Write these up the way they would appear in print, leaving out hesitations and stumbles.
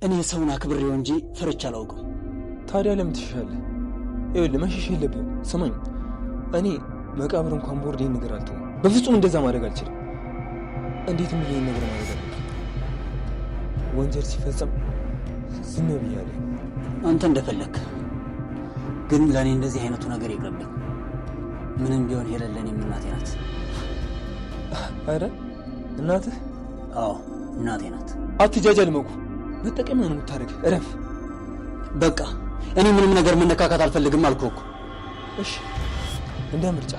እኔ ሰውን አክብሬው እንጂ ፈርቻ አላውቅም። ታዲያ ለምን ትሸሻለህ? ይኸውልህ መሸሽ የለብህም። ስማኝ፣ እኔ መቃብር እንኳን ቦርድ ይህን ነገር አልተውም። በፍጹም እንደዛ ማድረግ አልችልም። እንዴትም ይሄን ነገር ማድረግ አለብኝ። ወንጀል ሲፈጸም ዝም ብያለሁ። አንተ እንደፈለክ፣ ግን ለእኔ እንደዚህ አይነቱ ነገር ይቅርብኝ። ምንም ቢሆን ሄለን ለእኔም እናቴ ናት። አረ እናትህ? አዎ እናቴ ናት። አትጃጃል መኩ፣ መጠቀሚያ ነው የምታደርግ። እረፍ በቃ። እኔ ምንም ነገር መነካካት አልፈልግም አልኩህ እኮ። እሺ እንደ ምርጫ።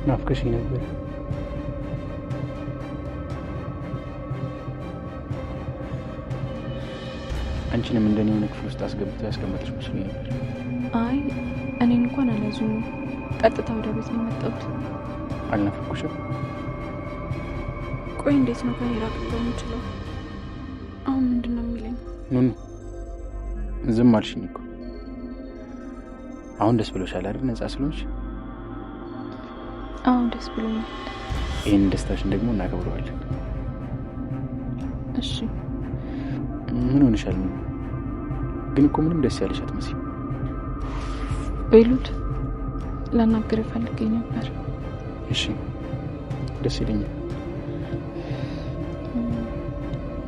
ናፍቀሽኝ ነበር። አንቺንም እንደኔ የሆነ ክፍል ውስጥ አስገብተው ያስቀመጥሽ መስሎኝ ነበር። አይ እኔን እንኳን አላዙኝ፣ ቀጥታ ወደ ቤት ነው የመጣሁት። አልናፈኩሽም? ቆይ እንዴት ነው ከኔ ራቅ ብሎ የምችለው? አሁን ምንድን ነው የሚለኝ? ኑኑ ዝም አልሽኝ እኮ። አሁን ደስ ብሎሻል አይደል? ነጻ ስለሆንሽ? አዎ ደስ ብሎኛል። ይህን ደስታሽን ደግሞ እናከብረዋለን። እሺ። ምን ሆነሻል? ግን እኮ ምንም ደስ ያለሽ አትመስይም። ቤሉል ላናግርህ ፈልጌ ነበር። እሺ ደስ ይለኛል።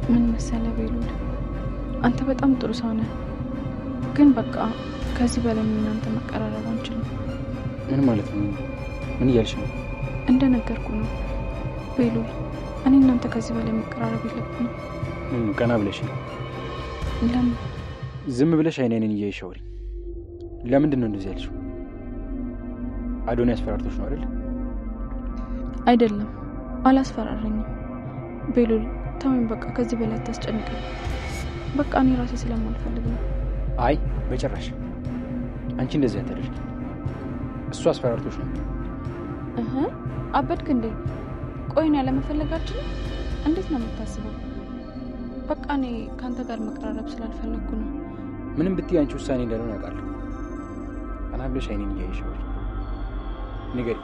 ምን መሰለህ ቤሉል፣ አንተ በጣም ጥሩ ሰው ነህ፣ ግን በቃ ከዚህ በላይ እናንተ መቀራረብ አንችልም። ምን ማለት ነው? ምን እያልሽ ነው? እንደነገርኩ ነው ቤሉል፣ እኔ እናንተ ከዚህ በላይ መቀራረብ የለብንም። ቀና ብለሽ ለምን? ዝም ብለሽ አይኔን እያየሽ አውሪ። ለምንድን ነው እንደዚህ ያልሽው? አዶኒ አስፈራርቶሽ ነው አይደል? አይደለም፣ አላስፈራረኝም። ቤሉል ተወኝ በቃ፣ ከዚህ በላይ አታስጨንቀኝ። በቃ እኔ ራሴ ስለማልፈልግ ነው። አይ በጭራሽ፣ አንቺ እንደዚህ አታደርጊ። እሱ አስፈራርቶሽ ነው። አበድክ እንዴ? ቆይን ያለመፈለጋችን እንዴት ነው የምታስበው? በቃ እኔ ካንተ ጋር መቀራረብ ስላልፈለግኩ ነው። ምንም ብትይ አንቺ ውሳኔ እንዳልሆነ አውቃለሁ። ቀና ብለሽ አይኔን እያየሽ አውሪ። ንገሪ።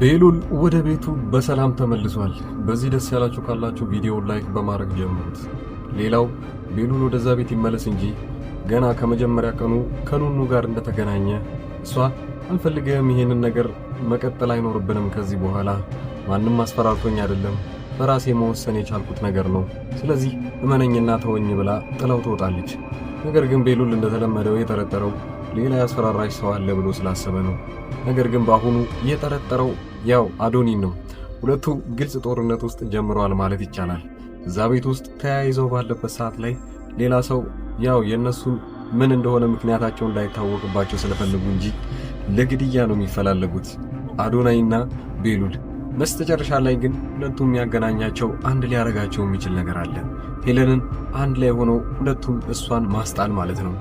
ቤሉል ወደ ቤቱ በሰላም ተመልሷል። በዚህ ደስ ያላችሁ ካላችሁ ቪዲዮውን ላይክ በማድረግ ጀምሩት። ሌላው ቤሉል ወደዛ ቤት ይመለስ እንጂ ገና ከመጀመሪያ ቀኑ ከኑኑ ጋር እንደተገናኘ እሷ አልፈልግም፣ ይሄንን ነገር መቀጠል አይኖርብንም፣ ከዚህ በኋላ ማንም አስፈራርቶኝ አይደለም፣ በራሴ መወሰን የቻልኩት ነገር ነው፣ ስለዚህ እመነኝና ተወኝ ብላ ጥላው ትወጣለች። ነገር ግን ቤሉል እንደተለመደው የጠረጠረው ሌላ ያስፈራራሽ ሰው አለ ብሎ ስላሰበ ነው። ነገር ግን በአሁኑ የጠረጠረው ያው አዶኒን ነው። ሁለቱ ግልጽ ጦርነት ውስጥ ጀምረዋል ማለት ይቻላል። እዛ ቤት ውስጥ ተያይዘው ባለበት ሰዓት ላይ ሌላ ሰው ያው የነሱን ምን እንደሆነ ምክንያታቸው እንዳይታወቅባቸው ስለፈለጉ እንጂ ለግድያ ነው የሚፈላለጉት አዶናይና ቤሉል። በስተመጨረሻ ላይ ግን ሁለቱም የሚያገናኛቸው አንድ ሊያረጋቸው የሚችል ነገር አለ። ሄለንን አንድ ላይ ሆነው ሁለቱም እሷን ማስጣል ማለት ነው።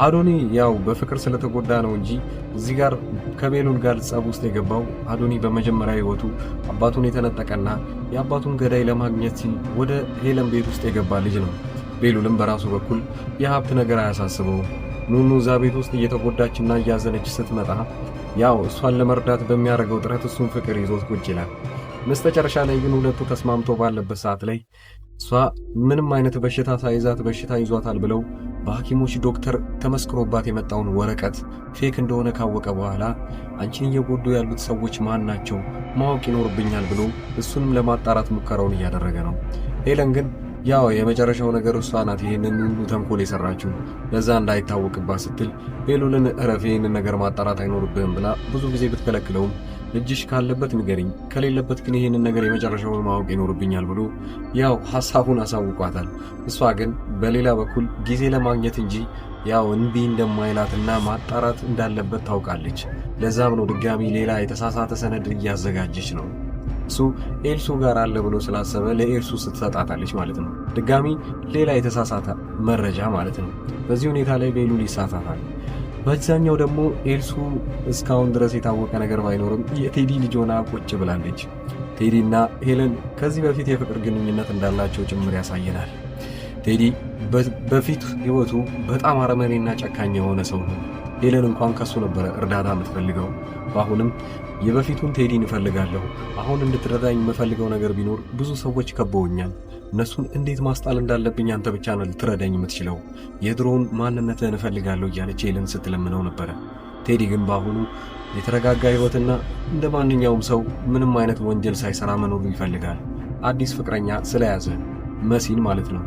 አዶኒ ያው በፍቅር ስለተጎዳ ነው እንጂ እዚህ ጋር ከቤሉል ጋር ጸብ ውስጥ የገባው አዶኒ በመጀመሪያ ህይወቱ አባቱን የተነጠቀና የአባቱን ገዳይ ለማግኘት ሲል ወደ ሄለን ቤት ውስጥ የገባ ልጅ ነው። ቤሉልም በራሱ በኩል የሀብት ነገር አያሳስበው። ኑኑ እዛ ቤት ውስጥ እየተጎዳችና እያዘነች ስትመጣ ያው እሷን ለመርዳት በሚያደርገው ጥረት እሱን ፍቅር ይዞት ቁጭ ይላል። በስተመጨረሻ ላይ ግን ሁለቱ ተስማምቶ ባለበት ሰዓት ላይ እሷ ምንም አይነት በሽታ ሳይዛት በሽታ ይዟታል ብለው በሐኪሞች ዶክተር ተመስክሮባት የመጣውን ወረቀት ፌክ እንደሆነ ካወቀ በኋላ አንቺን እየጎዱ ያሉት ሰዎች ማን ናቸው ማወቅ ይኖርብኛል ብሎ እሱንም ለማጣራት ሙከራውን እያደረገ ነው። ሄለን ግን ያው የመጨረሻው ነገር እሷ ናት ይሄንን ሁሉ ተንኮል የሰራችው፣ ለዛ እንዳይታወቅባት ስትል ቤሉልን እረፍ፣ ይሄንን ነገር ማጣራት አይኖርብህም ብላ ብዙ ጊዜ ብትከለክለውም ልጅሽ ካለበት ንገሪኝ፣ ከሌለበት ግን ይሄንን ነገር የመጨረሻውን ማወቅ ይኖርብኛል ብሎ ያው ሐሳቡን አሳውቋታል። እሷ ግን በሌላ በኩል ጊዜ ለማግኘት እንጂ ያው እንቢ እንደማይላትና ማጣራት እንዳለበት ታውቃለች። ለዛም ነው ድጋሚ ሌላ የተሳሳተ ሰነድ እያዘጋጀች ነው። እሱ ኤልሱ ጋር አለ ብሎ ስላሰበ ለኤልሱ ስትሰጣታለች ማለት ነው። ድጋሚ ሌላ የተሳሳተ መረጃ ማለት ነው። በዚህ ሁኔታ ላይ ቤሉል ይሳሳታል። በዛኛው ደግሞ ኤልሱ እስካሁን ድረስ የታወቀ ነገር ባይኖርም የቴዲ ልጅ ሆና ቁጭ ብላለች። ቴዲና ሄለን ከዚህ በፊት የፍቅር ግንኙነት እንዳላቸው ጭምር ያሳየናል። ቴዲ በፊት ህይወቱ በጣም አረመኔና ጨካኝ የሆነ ሰው ነው። ሄለን እንኳን ከሱ ነበረ እርዳታ የምትፈልገው። በአሁንም የበፊቱን ቴዲን እፈልጋለሁ። አሁን እንድትረዳኝ የምፈልገው ነገር ቢኖር ብዙ ሰዎች ከበውኛል። እነሱን እንዴት ማስጣል እንዳለብኝ አንተ ብቻ ነው ልትረዳኝ የምትችለው። የድሮውን ማንነትህን እፈልጋለሁ እያለች ሄለን ስትለምነው ነበረ። ቴዲ ግን በአሁኑ የተረጋጋ ህይወትና እንደ ማንኛውም ሰው ምንም አይነት ወንጀል ሳይሰራ መኖሩ ይፈልጋል። አዲስ ፍቅረኛ ስለያዘ መሲን ማለት ነው።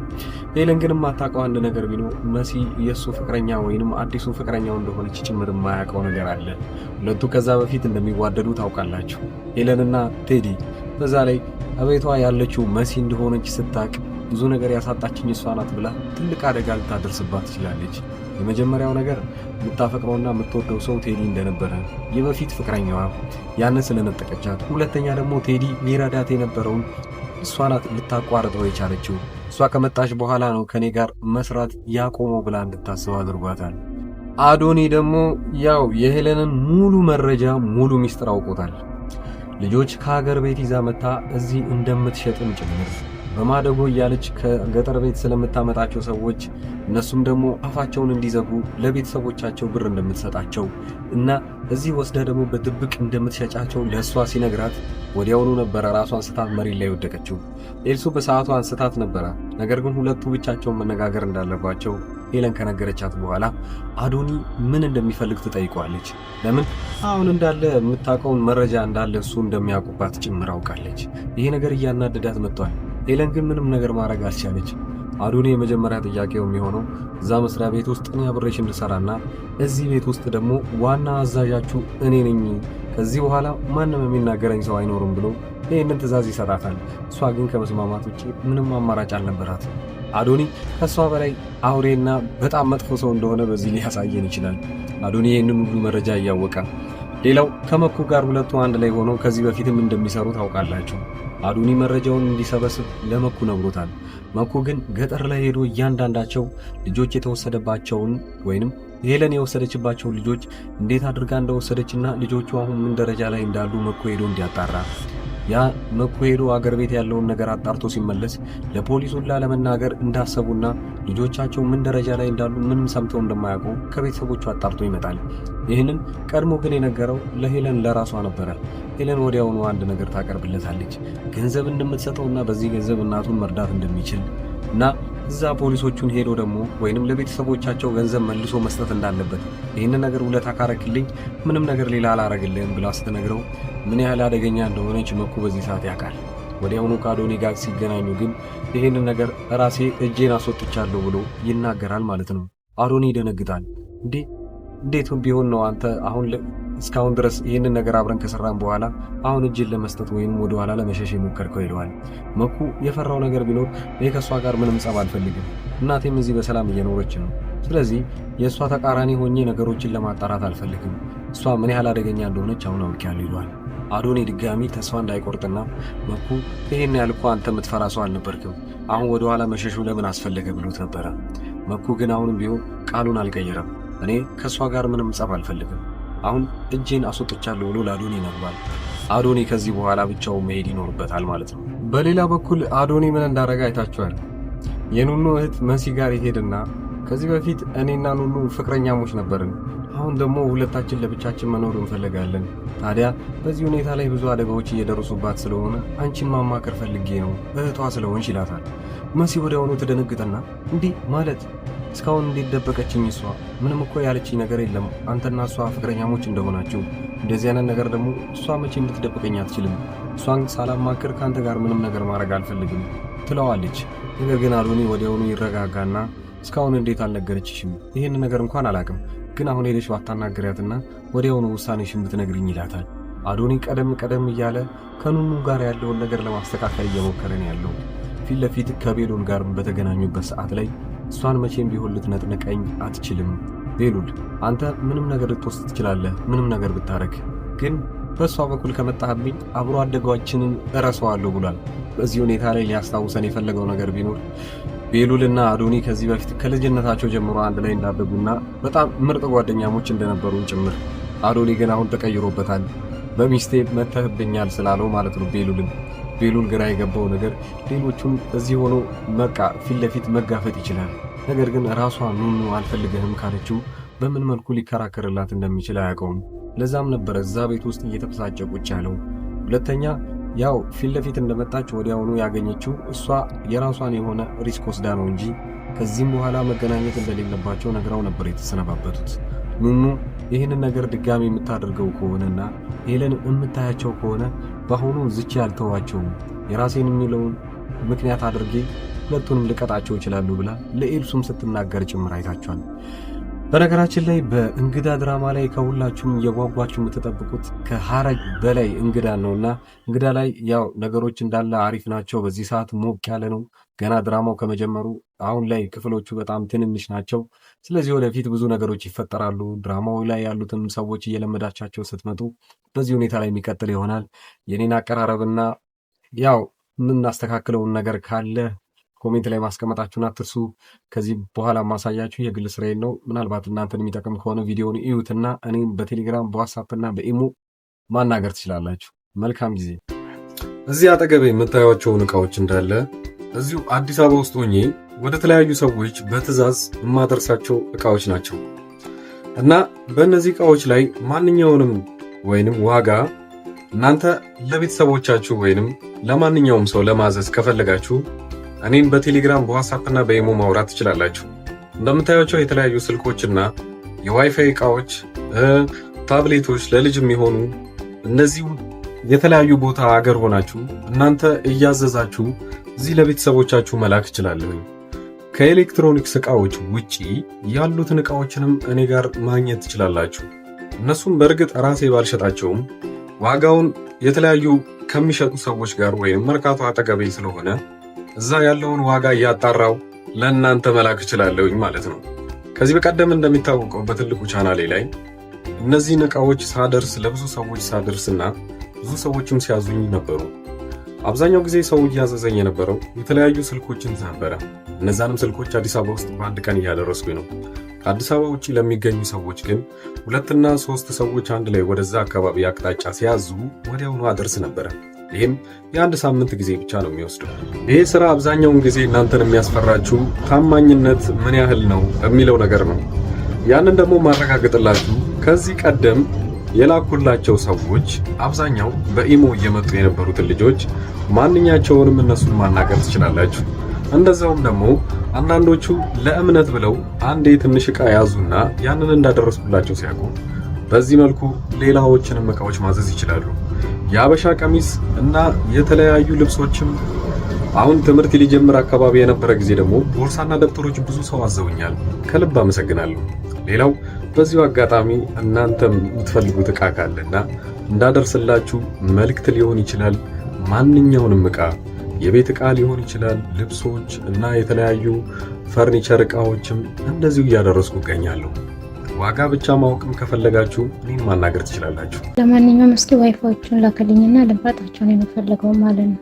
ሄለን ግን የማታውቀው አንድ ነገር ቢኖር መሲ የእሱ ፍቅረኛ ወይንም አዲሱ ፍቅረኛው እንደሆነች ጭምር የማያውቀው ነገር አለ። ሁለቱ ከዛ በፊት እንደሚዋደዱ ታውቃላችሁ ሄለንና ቴዲ። በዛ ላይ አቤቷ ያለችው መሲ እንደሆነች ስታቅ ብዙ ነገር ያሳጣችኝ እሷ ናት ብላ ትልቅ አደጋ ልታደርስባት ትችላለች። የመጀመሪያው ነገር የምታፈቅረውና የምትወደው ሰው ቴዲ እንደነበረ የበፊት ፍቅረኛዋ ያንን ስለነጠቀቻት፣ ሁለተኛ ደግሞ ቴዲ ሊረዳት የነበረውን እሷ ናት ልታቋርጠው የቻለችው። እሷ ከመጣች በኋላ ነው ከኔ ጋር መስራት ያቆመው ብላ እንድታስብ አድርጓታል። አዶኒ ደግሞ ያው የሄለንን ሙሉ መረጃ ሙሉ ሚስጥር አውቆታል። ልጆች ከሀገር ቤት ይዛ መታ እዚህ እንደምትሸጥም ጭምር በማደጎ እያለች ከገጠር ቤት ስለምታመጣቸው ሰዎች እነሱም ደግሞ አፋቸውን እንዲዘጉ ለቤተሰቦቻቸው ብር እንደምትሰጣቸው እና እዚህ ወስዳ ደግሞ በድብቅ እንደምትሸጫቸው ለእሷ ሲነግራት ወዲያውኑ ነበረ ራሷን ስታት መሬት ላይ ወደቀችው። ኤልሱ በሰዓቱ አንስታት ነበረ። ነገር ግን ሁለቱ ብቻቸውን መነጋገር እንዳለባቸው ሄለን ከነገረቻት በኋላ አዶኒ ምን እንደሚፈልግ ትጠይቀዋለች። ለምን አሁን እንዳለ የምታውቀውን መረጃ እንዳለ እሱ እንደሚያውቁባት ጭምር አውቃለች። ይሄ ነገር እያናደዳት መጥቷል። ሄለን ግን ምንም ነገር ማድረግ አልቻለች። አዶኒ የመጀመሪያ ጥያቄው የሚሆነው እዛ መስሪያ ቤት ውስጥ እኔ አብሬሽ እንድሰራና እዚህ ቤት ውስጥ ደግሞ ዋና አዛዣችሁ እኔ ነኝ፣ ከዚህ በኋላ ማንም የሚናገረኝ ሰው አይኖርም ብሎ ይህንን ትዕዛዝ ይሰጣታል። እሷ ግን ከመስማማት ውጭ ምንም አማራጭ አልነበራት። አዶኒ ከእሷ በላይ አውሬና በጣም መጥፎ ሰው እንደሆነ በዚህ ሊያሳየን ይችላል። አዶኒ ይህንን ሁሉ መረጃ እያወቀ ሌላው ከመኩ ጋር ሁለቱ አንድ ላይ ሆነው ከዚህ በፊትም እንደሚሰሩ ታውቃላችሁ። አዶኒ መረጃውን እንዲሰበስብ ለመኩ ነግሮታል። መኩ ግን ገጠር ላይ ሄዶ እያንዳንዳቸው ልጆች የተወሰደባቸውን ወይንም ሄለን የወሰደችባቸው ልጆች እንዴት አድርጋ እንደወሰደችና ልጆቹ አሁን ምን ደረጃ ላይ እንዳሉ መኩ ሄዶ እንዲያጣራ ያ መኩ ሄዶ አገር ቤት ያለውን ነገር አጣርቶ ሲመለስ ለፖሊሱላ ለመናገር እንዳሰቡና ልጆቻቸው ምን ደረጃ ላይ እንዳሉ ምንም ሰምተው እንደማያውቁ ከቤተሰቦቹ አጣርቶ ይመጣል። ይህንን ቀድሞ ግን የነገረው ለሄለን ለራሷ ነበረ። ሄለን ወዲያውኑ አንድ ነገር ታቀርብለታለች። ገንዘብ እንደምትሰጠውና በዚህ ገንዘብ እናቱን መርዳት እንደሚችል እና እዛ ፖሊሶቹን ሄዶ ደግሞ ወይንም ለቤተሰቦቻቸው ገንዘብ መልሶ መስጠት እንዳለበት ይህንን ነገር ውለታ ካረክልኝ ምንም ነገር ሌላ አላረግልህም ብላ ስትነግረው ምን ያህል አደገኛ እንደሆነች መኩ በዚህ ሰዓት ያውቃል። ወዲያውኑ ከአዶኒ ጋር ሲገናኙ ግን ይህንን ነገር ራሴ እጄን አስወጥቻለሁ ብሎ ይናገራል ማለት ነው። አዶኒ ይደነግጣል። እንዴት ቢሆን ነው አንተ አሁን እስካሁን ድረስ ይህንን ነገር አብረን ከሰራን በኋላ አሁን እጅን ለመስጠት ወይም ወደ ኋላ ለመሸሽ የሞከርከው ይለዋል። መኩ የፈራው ነገር ቢኖር እኔ ከእሷ ጋር ምንም ጸብ አልፈልግም፣ እናቴም እዚህ በሰላም እየኖረች ነው። ስለዚህ የእሷ ተቃራኒ ሆኜ ነገሮችን ለማጣራት አልፈልግም። እሷ ምን ያህል አደገኛ እንደሆነች አሁን አውቄያለሁ ይለዋል። አዶኒ ድጋሚ ተስፋ እንዳይቆርጥና መኩ ይሄን ያህል እኮ አንተ የምትፈራ ሰው አልነበርክም፣ አሁን ወደ ኋላ መሸሹ ለምን አስፈለገ ብሎት ነበረ። መኩ ግን አሁንም ቢሆን ቃሉን አልቀየረም። እኔ ከእሷ ጋር ምንም ጸብ አልፈልግም፣ አሁን እጄን አስወጥቻለሁ ብሎ ለአዶኒ ይነግሯል። አዶኒ ከዚህ በኋላ ብቻውን መሄድ ይኖርበታል ማለት ነው። በሌላ በኩል አዶኒ ምን እንዳረጋ አይታችኋል። የኑኑ እህት መሲ ጋር ይሄድና ከዚህ በፊት እኔና ኑኑ ፍቅረኛሞች ነበርን፣ አሁን ደግሞ ሁለታችን ለብቻችን መኖር እንፈልጋለን። ታዲያ በዚህ ሁኔታ ላይ ብዙ አደጋዎች እየደረሱባት ስለሆነ አንቺን ማማከር ፈልጌ ነው እህቷ ስለሆንሽ ይላታል። መሲ ወዲያውኑ ትደነግጥና እንዲህ ማለት እስካሁን እንዴት ደበቀችኝ? እሷ ምንም እኮ ያለችኝ ነገር የለም አንተና እሷ ፍቅረኛሞች እንደሆናችሁ። እንደዚህ አይነት ነገር ደግሞ እሷ መቼም ልትደብቀኝ አትችልም። እሷን ሳላማክር ከአንተ ጋር ምንም ነገር ማድረግ አልፈልግም ትለዋለች። ነገር ግን አዶኒ ወዲያውኑ ይረጋጋና እስካሁን እንዴት አልነገረችሽም? ይህን ነገር እንኳን አላቅም፣ ግን አሁን ሄደሽ ባታናገሪያትና ወዲያውኑ ውሳኔሽን ብትነግሪኝ ይላታል። አዶኒ ቀደም እያለ ከኑኑ ጋር ያለውን ነገር ለማስተካከል እየሞከረ ነው ያለው። ፊት ለፊት ከቤሉል ጋር በተገናኙበት ሰዓት ላይ እሷን መቼም ቢሆን ልትነጥንቀኝ አትችልም። ቤሉል አንተ ምንም ነገር ልትወስድ ትችላለህ፣ ምንም ነገር ብታረግ፣ ግን በእሷ በኩል ከመጣህብኝ አብሮ አደጋችንን እረሳዋለሁ ብሏል። በዚህ ሁኔታ ላይ ሊያስታውሰን የፈለገው ነገር ቢኖር ቤሉልና አዶኒ ከዚህ በፊት ከልጅነታቸው ጀምሮ አንድ ላይ እንዳደጉና በጣም ምርጥ ጓደኛሞች እንደነበሩ ጭምር። አዶኒ ግን አሁን ተቀይሮበታል። በሚስቴ መተህብኛል ስላለው ማለት ነው ቤሉል ግራ የገባው ነገር ሌሎቹም እዚህ ሆኖ ፊት ለፊት መጋፈጥ ይችላል። ነገር ግን ራሷ ኑኑ አልፈልግህም ካለችው በምን መልኩ ሊከራከርላት እንደሚችል አያውቀውም። ለዛም ነበር እዛ ቤት ውስጥ እየተበሳጨ ቁጭ ያለው። ሁለተኛ ያው ፊት ለፊት እንደመጣች ወዲያውኑ ያገኘችው እሷ የራሷን የሆነ ሪስክ ወስዳ ነው እንጂ ከዚህም በኋላ መገናኘት እንደሌለባቸው ነግራው ነበር የተሰነባበቱት። ኑኑ ይህንን ነገር ድጋሚ የምታደርገው ከሆነና ሄለን የምታያቸው ከሆነ በአሁኑ ዝቼ ያልተዋቸውም የራሴን የሚለውን ምክንያት አድርጌ ሁለቱንም ልቀጣቸው ይችላሉ ብላ ለኤልሱም ስትናገር ጭምር አይታችኋል። በነገራችን ላይ በእንግዳ ድራማ ላይ ከሁላችሁም የጓጓችሁ የምትጠብቁት ከሐረግ በላይ እንግዳ ነውና እንግዳ ላይ ያው ነገሮች እንዳለ አሪፍ ናቸው። በዚህ ሰዓት ሞቅ ያለ ነው። ገና ድራማው ከመጀመሩ አሁን ላይ ክፍሎቹ በጣም ትንንሽ ናቸው። ስለዚህ ወደፊት ብዙ ነገሮች ይፈጠራሉ። ድራማው ላይ ያሉትም ሰዎች እየለመዳቻቸው ስትመጡ በዚህ ሁኔታ ላይ የሚቀጥል ይሆናል። የኔን አቀራረብና ያው የምናስተካክለውን ነገር ካለ ኮሜንት ላይ ማስቀመጣችሁን አትርሱ። ከዚህ በኋላ ማሳያችሁ የግል ስራዬን ነው። ምናልባት እናንተን የሚጠቅም ከሆነ ቪዲዮውን እዩትና እኔም በቴሌግራም በዋትስአፕና በኢሞ ማናገር ትችላላችሁ። መልካም ጊዜ። እዚህ አጠገቤ የምታዩቸውን እቃዎች እንዳለ እዚሁ አዲስ አበባ ውስጥ ሆኜ ወደ ተለያዩ ሰዎች በትዕዛዝ የማደርሳቸው እቃዎች ናቸው እና በእነዚህ እቃዎች ላይ ማንኛውንም ወይንም ዋጋ እናንተ ለቤተሰቦቻችሁ ወይንም ለማንኛውም ሰው ለማዘዝ ከፈለጋችሁ እኔን በቴሌግራም በዋትስአፕና በኢሞ ማውራት ትችላላችሁ። እንደምታዩቸው የተለያዩ ስልኮችና የዋይፋይ እቃዎች፣ ታብሌቶች ለልጅ የሚሆኑ እነዚህ የተለያዩ ቦታ አገር ሆናችሁ እናንተ እያዘዛችሁ እዚህ ለቤተሰቦቻችሁ መላክ እችላለሁ። ከኤሌክትሮኒክስ እቃዎች ውጪ ያሉትን እቃዎችንም እኔ ጋር ማግኘት ትችላላችሁ። እነሱም በእርግጥ ራሴ ባልሸጣቸውም ዋጋውን የተለያዩ ከሚሸጡ ሰዎች ጋር ወይም መርካቶ አጠገቤ ስለሆነ እዛ ያለውን ዋጋ እያጣራው ለእናንተ መላክ እችላለሁኝ ማለት ነው። ከዚህ በቀደም እንደሚታወቀው በትልቁ ቻናሌ ላይ እነዚህን እቃዎች ሳደርስ ለብዙ ሰዎች ሳደርስና ብዙ ሰዎችም ሲያዙኝ ነበሩ። አብዛኛው ጊዜ ሰው እያዘዘኝ የነበረው የተለያዩ ስልኮችን ነበረ። እነዛንም ስልኮች አዲስ አበባ ውስጥ በአንድ ቀን እያደረስኩኝ ነው። ከአዲስ አበባ ውጭ ለሚገኙ ሰዎች ግን 2 እና 3 ሰዎች አንድ ላይ ወደዛ አካባቢ አቅጣጫ ሲያዙ ወዲያውኑ አደርስ ነበረ። ይህም የአንድ ሳምንት ጊዜ ብቻ ነው የሚወስደው። ይሄ ስራ አብዛኛውን ጊዜ እናንተን የሚያስፈራችሁ ታማኝነት ምን ያህል ነው የሚለው ነገር ነው። ያንን ደግሞ ማረጋገጥላችሁ ከዚህ ቀደም የላኩላቸው ሰዎች አብዛኛው በኢሞ እየመጡ የነበሩትን ልጆች ማንኛቸውንም እነሱን ማናገር ትችላላችሁ። እንደዛውም ደግሞ አንዳንዶቹ ለእምነት ብለው አንዴ ትንሽ ዕቃ ያዙና ያንን እንዳደረስኩላቸው ሲያውቁ በዚህ መልኩ ሌላዎችንም ዕቃዎች ማዘዝ ይችላሉ። የአበሻ ቀሚስ እና የተለያዩ ልብሶችም አሁን ትምህርት ሊጀምር አካባቢ የነበረ ጊዜ ደግሞ ቦርሳና ደብተሮች ብዙ ሰው አዘውኛል። ከልብ አመሰግናለሁ። ሌላው በዚሁ አጋጣሚ እናንተም የምትፈልጉት ዕቃ ካለና እንዳደርስላችሁ መልእክት ሊሆን ይችላል። ማንኛውንም ዕቃ የቤት ዕቃ ሊሆን ይችላል፣ ልብሶች እና የተለያዩ ፈርኒቸር ዕቃዎችም እንደዚሁ እያደረስኩ እገኛለሁ። ዋጋ ብቻ ማወቅም ከፈለጋችሁ እኔን ማናገር ትችላላችሁ። ለማንኛውም እስኪ ዋይፋዎቹን ላከልኝና ልባጣቸውን የምፈልገው ማለት ነው።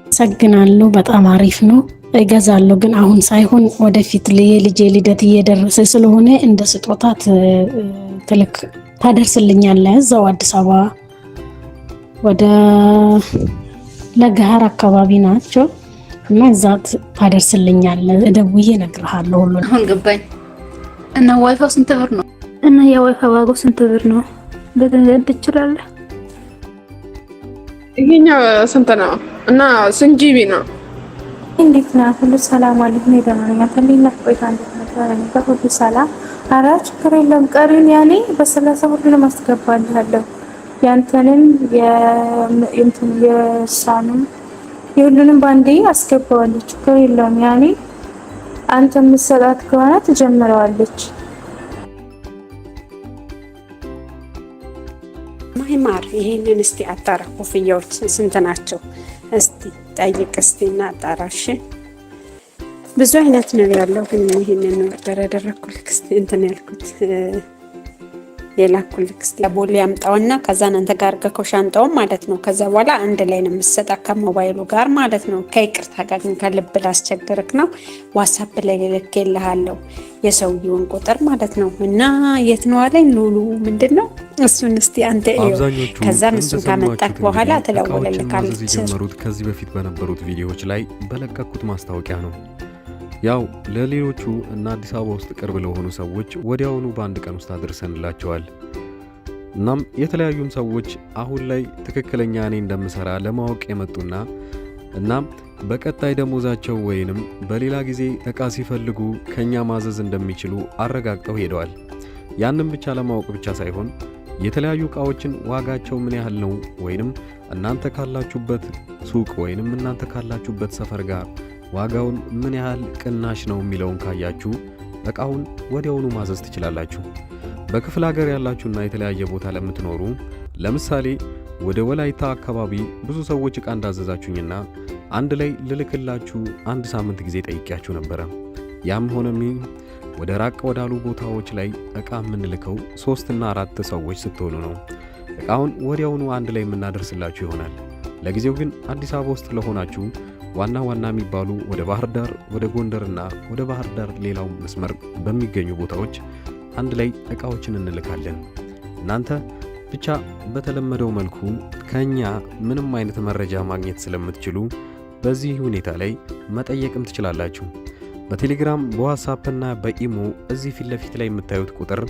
አመሰግናለሁ። በጣም አሪፍ ነው። እገዛለሁ፣ ግን አሁን ሳይሆን ወደፊት የልጄ ልደት እየደረሰ ስለሆነ እንደ ስጦታ ታደርስልኛለህ። እዛው አዲስ አበባ ወደ ለገሃር አካባቢ ናቸው እና እዛ ታደርስልኛለህ። ደውዬ እነግርሃለሁ ሁሉ። አሁን ገባኝ። እና ዋይፋው ስንት ብር ነው? እና የዋይፋው ዋጋው ስንት ብር ነው? ልትነግረኝ ትችላለህ? ይሄኛው ስንት ነው? እና ስንት ጂቢ ነው? እንዴት ነው? ሁሉ ሰላም አለኝ። ደህና ተለይና ቆይታ እንዴት ነው? ሁሉ ሰላም። ኧረ ችግር የለም። ቀሪውን ያኔ በ30 ሁሉንም አስገባልሃለሁ። ያንተንም የእሷንም የሁሉንም ባንዴ አስገባዋለሁ። ችግር የለም። ያኔ አንተ የምትሰጣት ከሆነ ትጀምረዋለች። ማይማር ይሄንን እስቲ አጣራ። ኮፍያዎች ስንት ናቸው? እስቲ ጠይቅ እስቲ እና አጣራሽ። ብዙ አይነት ነው ያለው፣ ግን ይሄንን ነው ያደረኩልክ። እስቲ እንትን ያልኩት የላኩልክ። እስቲ ቦሌ ያምጣውና ከዛ አንተ ጋር ገከው ሻንጣው ማለት ነው። ከዛ በኋላ አንድ ላይ ነው የምትሰጣ ከሞባይሉ ጋር ማለት ነው። ከይቅርታ ጋር ግን ከልብ ላስቸግርክ ነው። ዋትስአፕ ላይ ልልክልሃለሁ የሰውየውን ቁጥር ማለት ነው። እና የት ነው አለኝ ሉሉ ምንድነው እሱን እስቲ አንተ ከዛ እሱን ካመጣክ በኋላ ተለወለልካለች። ጀመሩት ከዚህ በፊት በነበሩት ቪዲዮዎች ላይ በለቀኩት ማስታወቂያ ነው። ያው ለሌሎቹ እና አዲስ አበባ ውስጥ ቅርብ ለሆኑ ሰዎች ወዲያውኑ በአንድ ቀን ውስጥ አድርሰንላቸዋል። እናም የተለያዩም ሰዎች አሁን ላይ ትክክለኛ እኔ እንደምሰራ ለማወቅ የመጡና እናም በቀጣይ ደሞዛቸው ወይንም በሌላ ጊዜ እቃ ሲፈልጉ ከኛ ማዘዝ እንደሚችሉ አረጋግጠው ሄደዋል። ያንን ብቻ ለማወቅ ብቻ ሳይሆን የተለያዩ እቃዎችን ዋጋቸው ምን ያህል ነው ወይንም እናንተ ካላችሁበት ሱቅ ወይንም እናንተ ካላችሁበት ሰፈር ጋር ዋጋውን ምን ያህል ቅናሽ ነው የሚለውን ካያችሁ እቃውን ወዲያውኑ ማዘዝ ትችላላችሁ። በክፍለ ሀገር ያላችሁና የተለያየ ቦታ ለምትኖሩ ለምሳሌ ወደ ወላይታ አካባቢ ብዙ ሰዎች እቃ እንዳዘዛችሁኝና አንድ ላይ ልልክላችሁ አንድ ሳምንት ጊዜ ጠይቄያችሁ ነበረ። ያም ሆነም ወደ ራቅ ወዳሉ ቦታዎች ላይ እቃ የምንልከው 3 እና 4 ሰዎች ስትሆኑ ነው። እቃውን ወዲያውኑ አንድ ላይ የምናደርስላችሁ ይሆናል። ለጊዜው ግን አዲስ አበባ ውስጥ ለሆናችሁ ዋና የሚባሉ ወደ ባህር ዳር፣ ወደ ጎንደርና ወደ ባህር ዳር ሌላው መስመር በሚገኙ ቦታዎች አንድ ላይ እቃዎችን እንልካለን። እናንተ ብቻ በተለመደው መልኩ ከኛ ምንም አይነት መረጃ ማግኘት ስለምትችሉ በዚህ ሁኔታ ላይ መጠየቅም ትችላላችሁ። በቴሌግራም በዋትስአፕ እና በኢሞ እዚህ ፊት ለፊት ላይ የምታዩት ቁጥር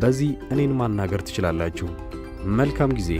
በዚህ እኔን ማናገር ትችላላችሁ። መልካም ጊዜ።